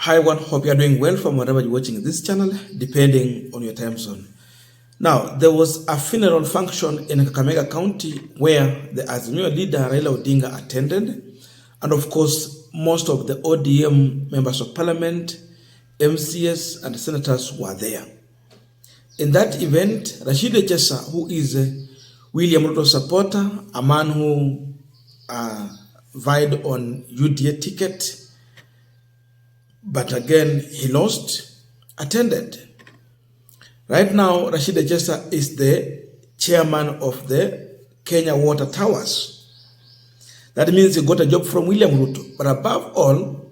Hi everyone, hope you are doing well from wherever you're watching this channel, depending on your time zone. Now, there was a funeral function in Kakamega County where the Azimio leader Raila Odinga attended, and of course, most of the ODM members of parliament, MCS, and senators were there. In that event, Rashid Echesa, who is a William Ruto supporter, a man who vied on UDA ticket, but again, he lost, attended. Right now, Rashid Echesa is the chairman of the Kenya Water Towers. That means he got a job from William Ruto. But above all,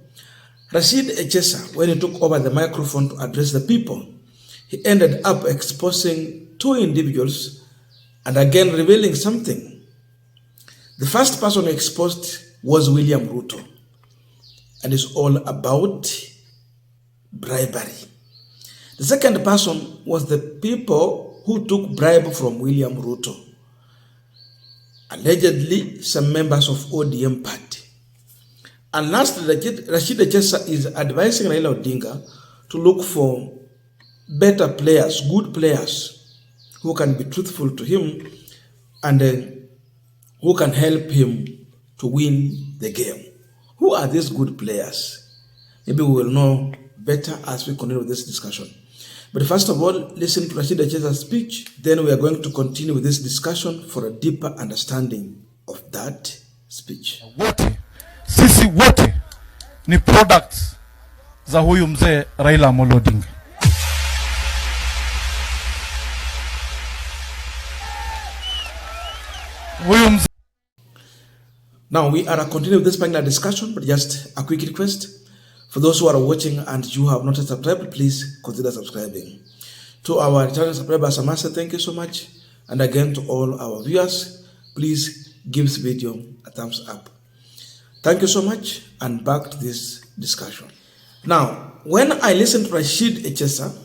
Rashid Echesa, when he took over the microphone to address the people, he ended up exposing two individuals and again revealing something. The first person he exposed was William Ruto. And it's all about bribery. The second person was the people who took bribe from William Ruto. Allegedly, some members of ODM party. And lastly, Rashid Echesa is advising Raila Odinga to look for better players, good players, who can be truthful to him and who can help him to win the game. Who are these good players? Maybe we will know better as we continue with this discussion. But first of all, listen to Rashid Echesa's speech. Then we are going to continue with this discussion for a deeper understanding of that speech. Sisi wote ni products za huyu mzee Raila Amolo Odinga. Now, we are continuing with this panel discussion, but just a quick request. For those who are watching and you have not subscribed, please consider subscribing. To our returning subscribers, I must say thank you so much. And again, to all our viewers, please give this video a thumbs up. Thank you so much, and back to this discussion. Now, when I listened to Rashid Echesa,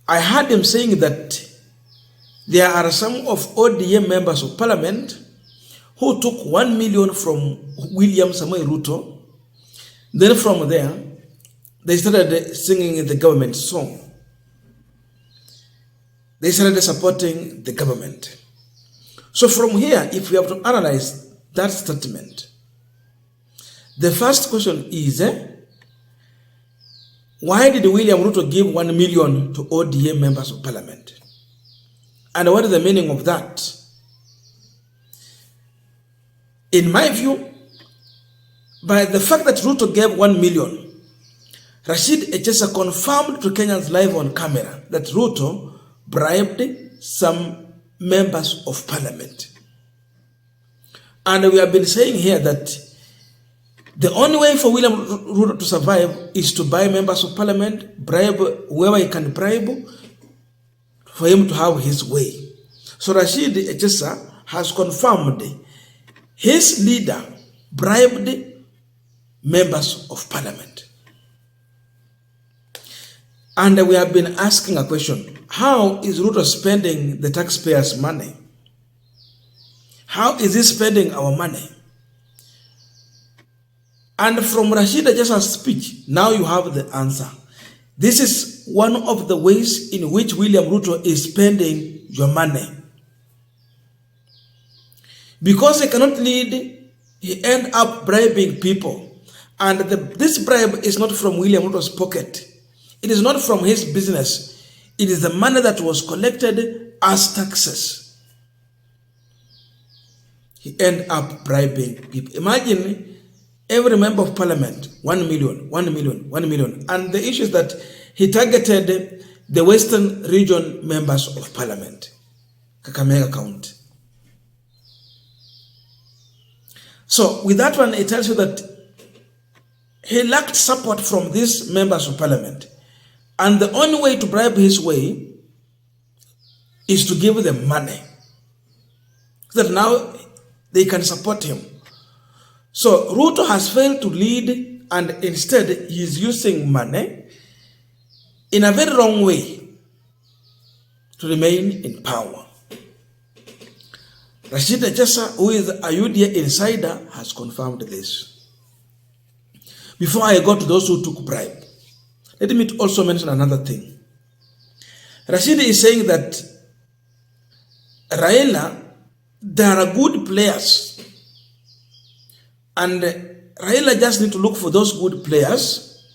I heard him saying that there are some of ODM members of parliament who took 1 million from William Samoei Ruto. Then from there, they started singing the government song. They started supporting the government. So from here, if we have to analyze that statement, the first question is, why did William Ruto give 1 million to ODM members of parliament? And what is the meaning of that? In my view, by the fact that Ruto gave 1 million, Rashid Echesa confirmed to Kenyans live on camera that Ruto bribed some members of parliament. And we have been saying here that the only way for William Ruto to survive is to buy members of parliament, bribe whoever he can bribe, for him to have his way. So Rashid Echesa has confirmed his leader bribed members of parliament. And we have been asking a question. How is Ruto spending the taxpayers' money? How is he spending our money? And from Rashid Echesa's speech, now you have the answer. This is one of the ways in which William Ruto is spending your money. Because he cannot lead, he end up bribing people. And this bribe is not from William Ruto's pocket. It is not from his business. It is the money that was collected as taxes. He end up bribing people. Imagine every member of parliament, 1 million, 1 million, 1 million. And the issue is that he targeted the Western region members of parliament, Kakamega County. So with that one, it tells you that he lacked support from these members of parliament. And the only way to bribe his way is to give them money, so that now they can support him. So Ruto has failed to lead, and instead he is using money in a very wrong way to remain in power. Rashid Echesa, who is a UDA insider, has confirmed this. Before I go to those who took bribe, let me also mention another thing. Rashid is saying that Raila, there are good players, and Raila just need to look for those good players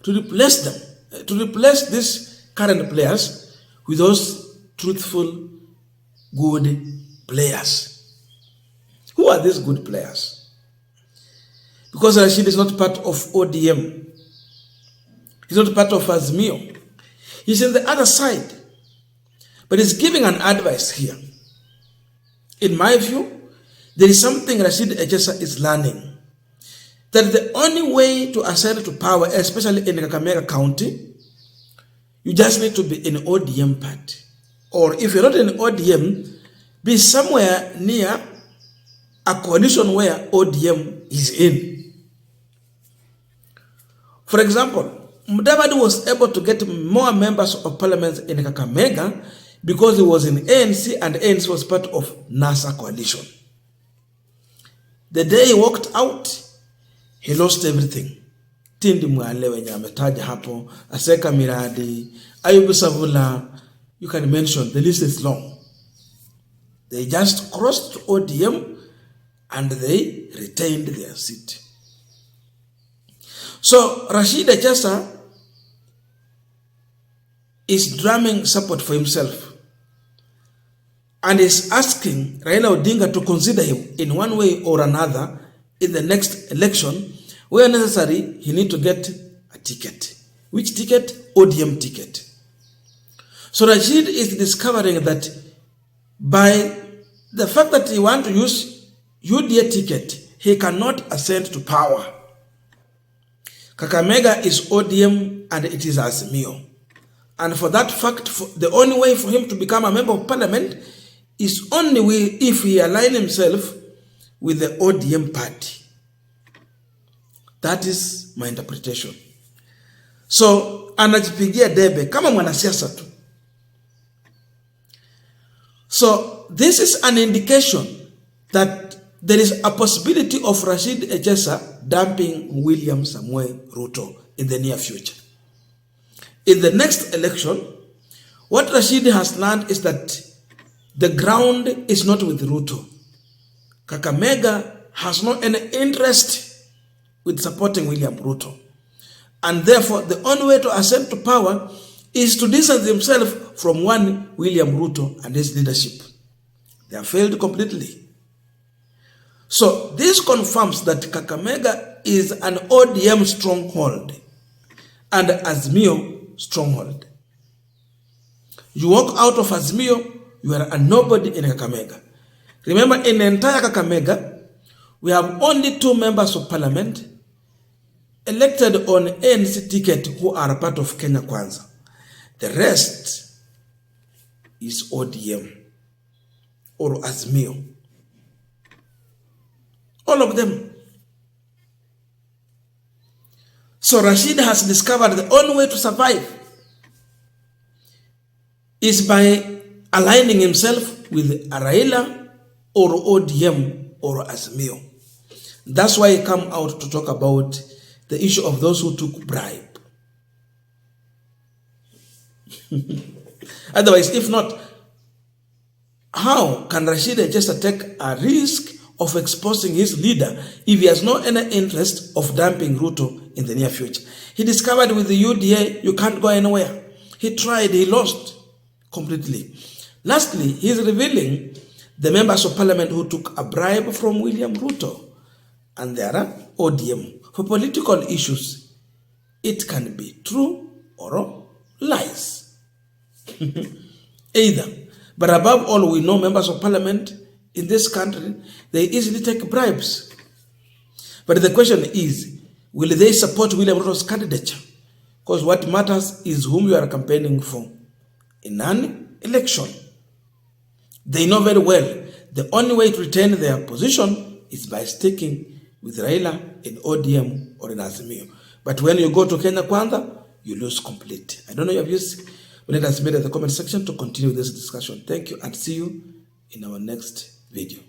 to replace them, to replace these current players with those truthful, good players. Who are these good players? Because Rashid is not part of ODM. He's not part of Azimio. He's on the other side. But he's giving an advice here. In my view, there is something Rashid Echesa is learning. That the only way to ascend to power, especially in Kakamega County, you just need to be in ODM party. Or if you're not in ODM, be somewhere near a coalition where ODM is in. For example, Mudavadi was able to get more members of parliament in Kakamega because he was in ANC and ANC was part of Nasra coalition. The day he walked out, he lost everything. Tindi Mwale wenye ametaja hapo, Aseka Miradi, Ayubu Savula, you can mention, the list is long. They just crossed ODM and they retained their seat. So Rashid Echesa is drumming support for himself and is asking Raila Odinga to consider him in one way or another in the next election. Where necessary, he need to get a ticket. Which ticket? ODM ticket. So Rashid is discovering that by the fact that he want to use UDA ticket, he cannot ascend to power. Kakamega is ODM and it is Azimio. And for that fact, the only way for him to become a member of parliament is only if he align himself with the ODM party. That is my interpretation. So, anajipigia debe kama mwanasiasa tu. So, this is an indication that there is a possibility of Rashid Echesa dumping William Samuel Ruto in the near future. In the next election, what Rashid has learned is that the ground is not with Ruto. Kakamega has no any interest with supporting William Ruto. And therefore, the only way to ascend to power is to distance himself from one William Ruto and his leadership. They have failed completely. So this confirms that Kakamega is an ODM stronghold and Azimio stronghold. You walk out of Azimio, you are a nobody in Kakamega. Remember, in the entire Kakamega, we have only 2 members of parliament elected on ANC ticket who are part of Kenya Kwanza. The rest is ODM or Azimio. All of them. So Rashid has discovered the only way to survive is by aligning himself with Raila or ODM or Azimio. That's why he come out to talk about the issue of those who took bribe. Otherwise, if not, how can Rashid just take a risk of exposing his leader if he has no any interest of dumping Ruto in the near future? He discovered with the UDA, you can't go anywhere. He tried, he lost completely. Lastly, he is revealing the members of parliament who took a bribe from William Ruto. And there are ODM. For political issues, it can be true or lies. Either. But above all, we know members of parliament in this country, they easily take bribes. But the question is, will they support William Ruto's candidature? Because what matters is whom you are campaigning for in an election. They know very well the only way to retain their position is by sticking with Raila in ODM or in Azimio. But when you go to Kenya Kwanza, you lose completely. I don't know your views, but let us meet in the comment section to continue this discussion. Thank you and see you in our next video.